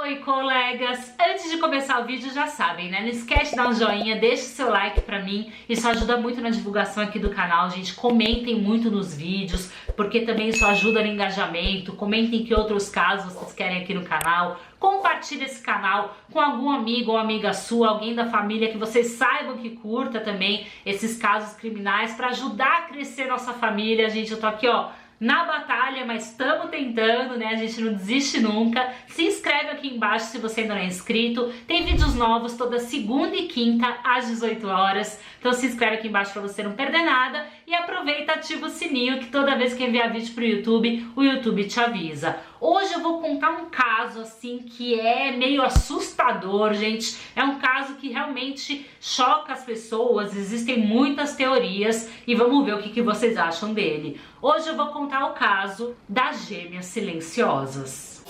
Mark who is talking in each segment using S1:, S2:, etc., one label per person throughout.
S1: Oi, colegas! Antes de começar o vídeo, já sabem, né? Não esquece de dar um joinha, deixa o seu like pra mim. Isso ajuda muito na divulgação aqui do canal, gente. Comentem muito nos vídeos, porque também isso ajuda no engajamento. Comentem que outros casos vocês querem aqui no canal. Compartilhe esse canal com algum amigo ou amiga sua, alguém da família que vocês saibam que curta também esses casos criminais, pra ajudar a crescer nossa família. Gente, eu tô aqui, ó, na batalha, mas estamos tentando, né? A gente não desiste nunca. Se inscreve aqui embaixo se você ainda não é inscrito. Tem vídeos novos toda segunda e quinta às 18 horas. Então se inscreve aqui embaixo para você não perder nada. E aproveita, ativa o sininho que toda vez que enviar vídeo pro YouTube, o YouTube te avisa. Hoje eu vou contar um caso assim que é meio assustador, gente. É um caso que realmente choca as pessoas. Existem muitas teorias e vamos ver o que vocês acham dele. Hoje eu vou contar o caso das gêmeas silenciosas.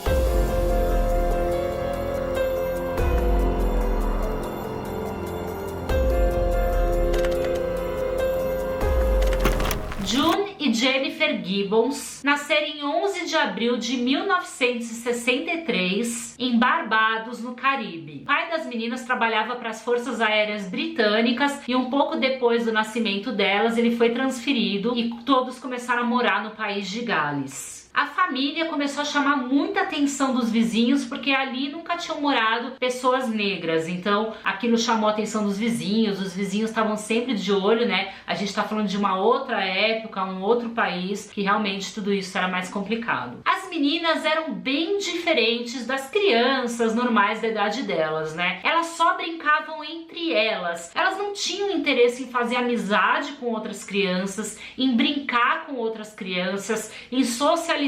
S1: June e Jennifer Gibbons nasceram em 11 de abril de 1963 em Barbados, no Caribe. O pai das meninas trabalhava para as Forças Aéreas Britânicas e um pouco depois do nascimento delas ele foi transferido e todos começaram a morar no país de Gales. A família começou a chamar muita atenção dos vizinhos porque ali nunca tinham morado pessoas negras, então aquilo chamou a atenção dos vizinhos, os vizinhos estavam sempre de olho, né? A gente tá falando de uma outra época, um outro país, que realmente tudo isso era mais complicado. As meninas eram bem diferentes das crianças normais da idade delas, né? Elas só brincavam entre elas, elas não tinham interesse em fazer amizade com outras crianças, em brincar com outras crianças, em socializar.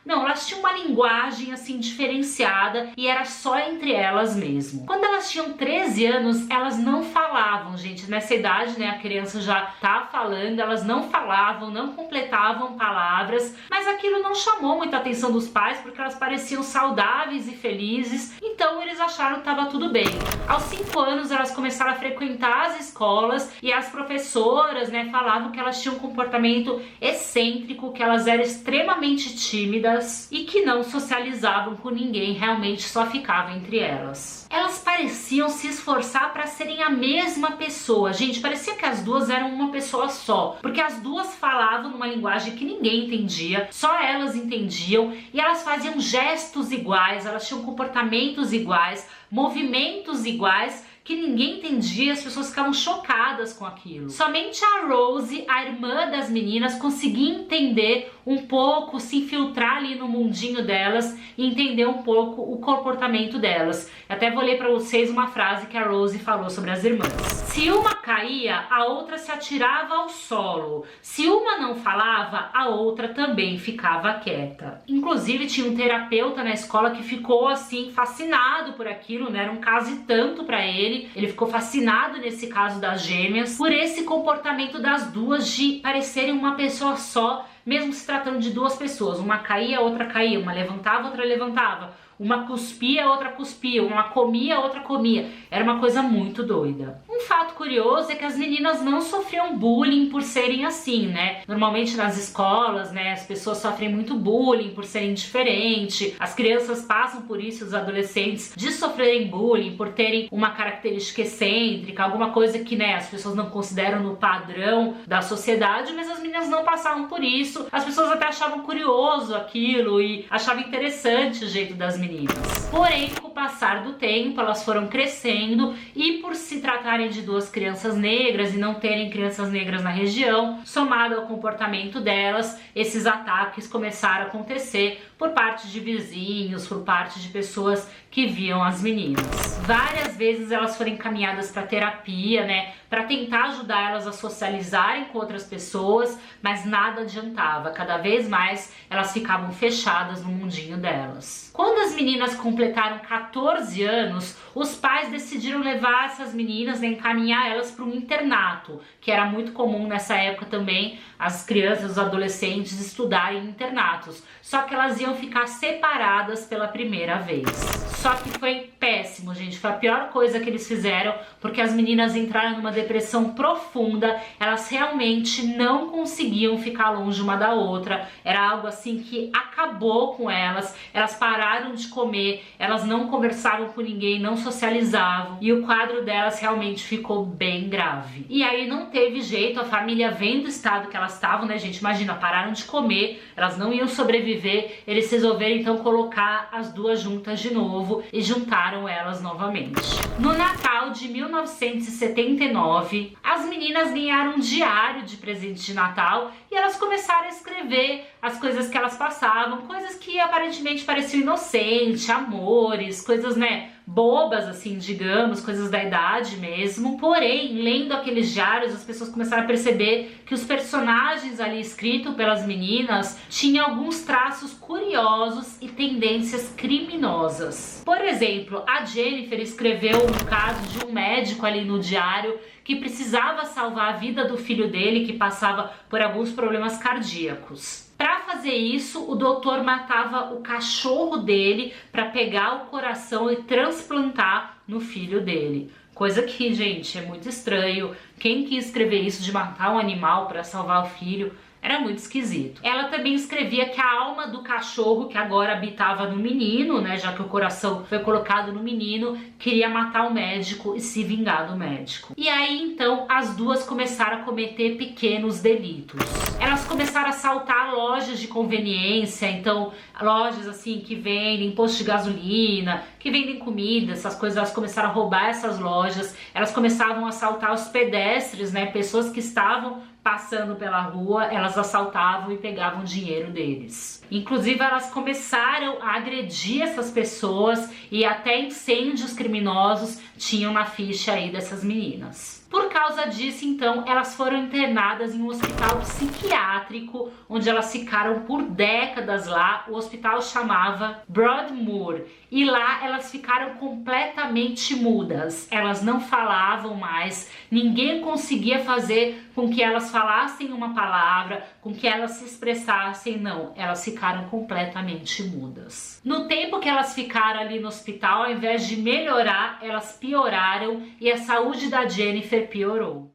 S1: Não, elas tinham uma linguagem assim diferenciada e era só entre elas mesmo. Quando elas tinham 13 anos, elas não falavam, gente. Nessa idade, né, a criança já tá falando, elas não falavam, não completavam palavras, mas aquilo não chamou muita atenção dos pais porque elas pareciam saudáveis e felizes, então eles acharam que tava tudo bem. Aos 5 anos, elas começaram a frequentar as escolas e as professoras, né, falavam que elas tinham um comportamento excêntrico, que elas eram extremamente tímidas e que não socializavam com ninguém, realmente só ficavam entre elas. Elas pareciam se esforçar para serem a mesma pessoa. Gente, parecia que as duas eram uma pessoa só, porque as duas falavam numa linguagem que ninguém entendia, só elas entendiam, e elas faziam gestos iguais, elas tinham comportamentos iguais, movimentos iguais, que ninguém entendia, as pessoas ficavam chocadas com aquilo. Somente a Rose, a irmã das meninas, conseguia entender um pouco, se infiltrar ali no mundinho delas e entender um pouco o comportamento delas. Eu até vou ler para vocês uma frase que a Rose falou sobre as irmãs. Se uma caía, a outra se atirava ao solo. Se uma não falava, a outra também ficava quieta. Inclusive tinha um terapeuta na escola que ficou assim fascinado por aquilo, né? Era um caso e tanto para ele. Ele ficou fascinado nesse caso das gêmeas por esse comportamento das duas de parecerem uma pessoa só, mesmo se tratando de duas pessoas. Uma caía, a outra caía, uma levantava, a outra levantava. Uma cuspia, a outra cuspia, uma comia, a outra comia. Era uma coisa muito doida. Um fato curioso é que as meninas não sofriam bullying por serem assim, né? Normalmente nas escolas, né, as pessoas sofrem muito bullying por serem diferentes. As crianças passam por isso, os adolescentes, de sofrerem bullying por terem uma característica excêntrica, alguma coisa que, né, as pessoas não consideram no padrão da sociedade, mas as meninas não passavam por isso. As pessoas até achavam curioso aquilo e achavam interessante o jeito das meninas. Porém, com o passar do tempo, elas foram crescendo e por se tratarem de duas crianças negras e não terem crianças negras na região, somado ao comportamento delas, esses ataques começaram a acontecer por parte de vizinhos, por parte de pessoas que viam as meninas. Várias vezes elas foram encaminhadas para terapia, né, para tentar ajudar elas a socializarem com outras pessoas, mas nada adiantava. Cada vez mais elas ficavam fechadas no mundinho delas. Quando as meninas completaram 14 anos, os pais decidiram levar essas meninas, né, encaminhar elas para um internato, que era muito comum nessa época também, as crianças, os adolescentes estudarem em internatos. Só que elas iam iam ficar separadas pela primeira vez. Só que foi péssimo, gente. Foi a pior coisa que eles fizeram, porque as meninas entraram numa depressão profunda. Elas realmente não conseguiam ficar longe uma da outra. Era algo assim que acabou com elas. Elas pararam de comer, elas não conversavam com ninguém, não socializavam. E o quadro delas realmente ficou bem grave. E aí não teve jeito, a família vendo o estado que elas estavam, né, gente? Imagina, pararam de comer, elas não iam sobreviver. Eles resolveram então colocar as duas juntas de novo e juntaram elas novamente. No Natal de 1979, as meninas ganharam um diário de presente de Natal e elas começaram a escrever as coisas que elas passavam, coisas que aparentemente pareciam inocentes, amores, coisas, né, bobas assim, digamos, coisas da idade mesmo. Porém, lendo aqueles diários, as pessoas começaram a perceber que os personagens ali escritos pelas meninas tinham alguns traços curiosos e tendências criminosas. Por exemplo, a Jennifer escreveu um caso de um médico ali no diário que precisava salvar a vida do filho dele, que passava por alguns problemas cardíacos. Para fazer isso, o doutor matava o cachorro dele para pegar o coração e transplantar no filho dele. Coisa que, gente, é muito estranho. Quem quis escrever isso de matar um animal para salvar o filho? Era muito esquisito. Ela também escrevia que a alma do cachorro, que agora habitava no menino, né, já que o coração foi colocado no menino, queria matar o médico e se vingar do médico. E aí, então, as duas começaram a cometer pequenos delitos. Elas começaram a assaltar lojas de conveniência, então, lojas assim que vendem posto de gasolina, que vendem comida, essas coisas. Elas começaram a roubar essas lojas. Elas começavam a assaltar os pedestres, né, pessoas que estavam passando pela rua, elas assaltavam e pegavam dinheiro deles. Inclusive, elas começaram a agredir essas pessoas e até incêndios criminosos tinham na ficha aí dessas meninas. Por causa disso, então, elas foram internadas em um hospital psiquiátrico, onde elas ficaram por décadas lá. O hospital chamava Broadmoor. E lá elas ficaram completamente mudas. Elas não falavam mais, ninguém conseguia fazer com que elas falassem uma palavra, com que elas se expressassem, não. Elas ficaram completamente mudas. No tempo que elas ficaram ali no hospital, ao invés de melhorar, elas pioraram e a saúde da Jennifer piorou.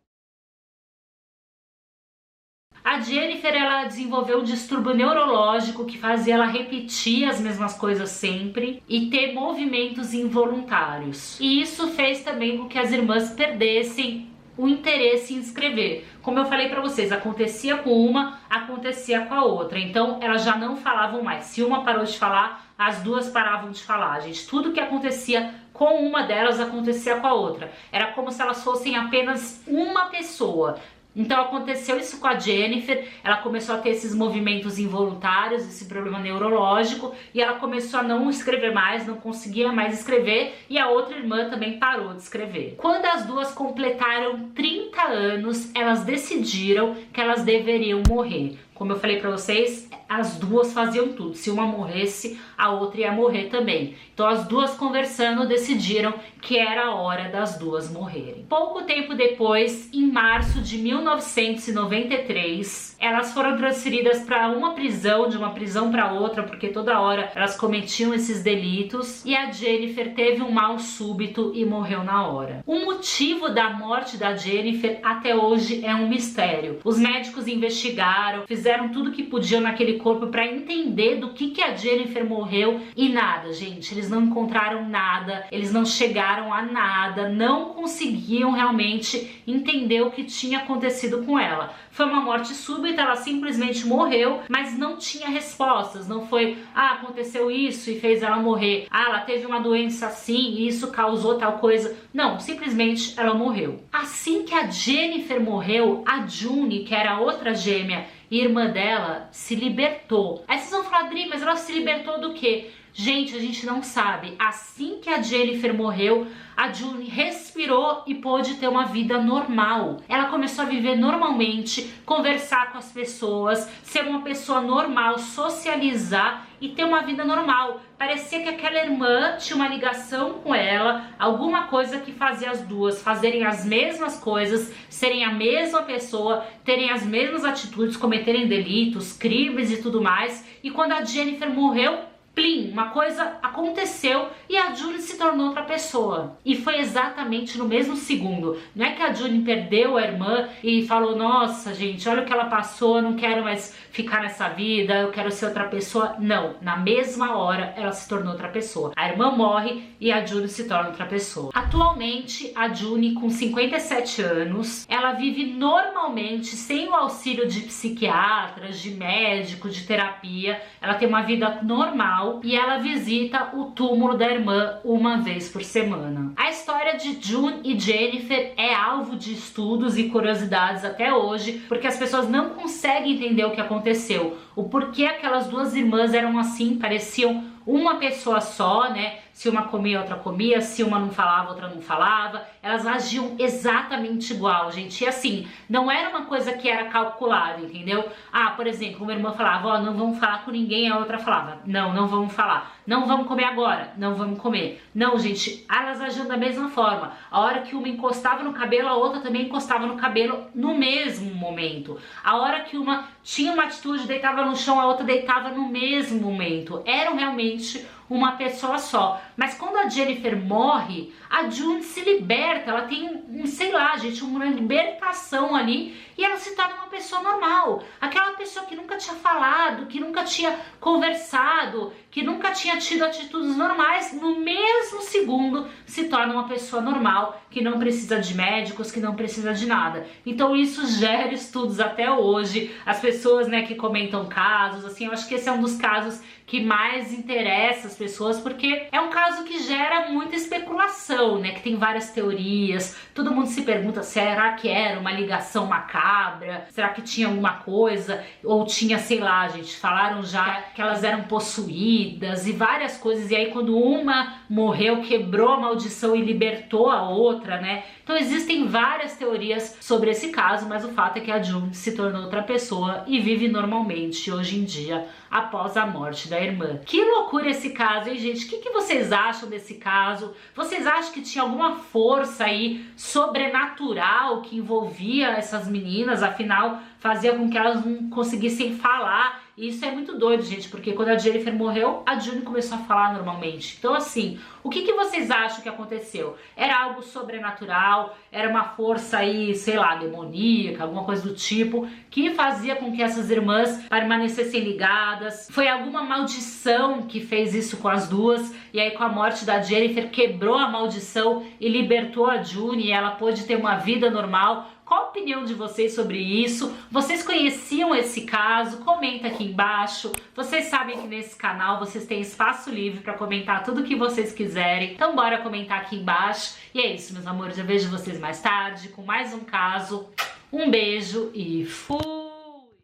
S1: A Jennifer, ela desenvolveu um distúrbio neurológico que fazia ela repetir as mesmas coisas sempre e ter movimentos involuntários. E isso fez também com que as irmãs perdessem o interesse em escrever. Como eu falei pra vocês, acontecia com uma, acontecia com a outra. Então, elas já não falavam mais. Se uma parou de falar, as duas paravam de falar, gente. Tudo que acontecia com uma delas acontecia com a outra. Era como se elas fossem apenas uma pessoa. Então aconteceu isso com a Jennifer, ela começou a ter esses movimentos involuntários, esse problema neurológico, e ela começou a não escrever mais, não conseguia mais escrever, e a outra irmã também parou de escrever. Quando as duas completaram 30 anos, elas decidiram que elas deveriam morrer. Como eu falei pra vocês, as duas faziam tudo. Se uma morresse, a outra ia morrer também. Então as duas conversando decidiram que era a hora das duas morrerem. Pouco tempo depois, em março de 1993, elas foram transferidas para uma prisão, de uma prisão para outra, porque toda hora elas cometiam esses delitos. E a Jennifer teve um mal súbito e morreu na hora. O motivo da morte da Jennifer até hoje é um mistério. Os médicos investigaram, fizeram tudo que podiam naquele corpo para entender do que a Jennifer morreu e nada, gente. Eles não encontraram nada, eles não chegaram a nada, não conseguiam realmente entender o que tinha acontecido com ela. Foi uma morte súbita, ela simplesmente morreu, mas não tinha respostas. Não foi, aconteceu isso e fez ela morrer. Ela teve uma doença assim e isso causou tal coisa. Não, simplesmente ela morreu. Assim que a Jennifer morreu, a June, que era a outra gêmea, irmã dela, se libertou. Aí vocês vão falar, Dri, mas ela se libertou do quê? Gente, a gente não sabe. Assim que a Jennifer morreu, a June respirou e pôde ter uma vida normal. Ela começou a viver normalmente, conversar com as pessoas, ser uma pessoa normal, socializar e ter uma vida normal. Parecia que aquela irmã tinha uma ligação com ela, alguma coisa que fazia as duas fazerem as mesmas coisas, serem a mesma pessoa, terem as mesmas atitudes, cometerem delitos, crimes e tudo mais. E quando a Jennifer morreu, plim, uma coisa aconteceu e a June se tornou outra pessoa. E foi exatamente no mesmo segundo. Não é que a June perdeu a irmã e falou, nossa gente, olha o que ela passou, eu não quero mais ficar nessa vida, eu quero ser outra pessoa. Não, na mesma hora ela se tornou outra pessoa. A irmã morre e a June se torna outra pessoa. Atualmente, a June, com 57 anos, ela vive normalmente, sem o auxílio de psiquiatras, de médico, de terapia. Ela tem uma vida normal e ela visita o túmulo da irmã uma vez por semana. A história de June e Jennifer é alvo de estudos e curiosidades até hoje, porque as pessoas não conseguem entender o que aconteceu, o porquê aquelas duas irmãs eram assim, pareciam uma pessoa só, né? Se uma comia, outra comia, se uma não falava, outra não falava, elas agiam exatamente igual, gente. E assim, não era uma coisa que era calculada, entendeu? Ah, por exemplo, uma irmã falava, ó, não vamos falar com ninguém, a outra falava, não vamos falar. Não vamos comer agora, não vamos comer. Não, gente, elas agiam da mesma forma. A hora que uma encostava no cabelo, a outra também encostava no cabelo no mesmo momento. A hora que uma tinha uma atitude, deitava no chão, a outra deitava no mesmo momento. Eram realmente uma pessoa só. Mas quando a Jennifer morre, a June se liberta, ela tem sei lá, gente, uma libertação ali e ela se torna uma pessoa normal. Aquela pessoa que nunca tinha falado, que nunca tinha conversado, que nunca tinha tido atitudes normais, no mesmo segundo se torna uma pessoa normal, que não precisa de médicos, que não precisa de nada. Então isso gera estudos até hoje. As pessoas, né, que comentam casos, assim, eu acho que esse é um dos casos que mais interessa as pessoas, porque é um caso que gera muita especulação, né, que tem várias teorias. Todo mundo se pergunta, será que era uma ligação macabra? Será que tinha alguma coisa? Ou tinha, sei lá, gente, falaram já que elas eram possuídas e várias coisas, e aí quando uma morreu, quebrou a maldição e libertou a outra, né? Então existem várias teorias sobre esse caso, mas o fato é que a June se tornou outra pessoa e vive normalmente hoje em dia, após a morte da irmã. Que loucura esse caso, hein, gente? O que vocês acham desse caso? Vocês acham que tinha alguma força aí sobrenatural que envolvia essas meninas? Afinal, fazia com que elas não conseguissem falar. E isso é muito doido, gente, porque quando a Jennifer morreu, a June começou a falar normalmente. Então, assim, o que vocês acham que aconteceu? Era algo sobrenatural? Era uma força aí, sei lá, demoníaca, alguma coisa do tipo, que fazia com que essas irmãs permanecessem ligadas? Foi alguma maldição que fez isso com as duas? E aí, com a morte da Jennifer, quebrou a maldição e libertou a June e ela pôde ter uma vida normal? Qual a opinião de vocês sobre isso? Vocês conheciam esse caso? Comenta aqui embaixo. Vocês sabem que nesse canal vocês têm espaço livre para comentar tudo o que vocês quiserem. Então bora comentar aqui embaixo. E é isso, meus amores. Eu vejo vocês mais tarde com mais um caso. Um beijo e fui!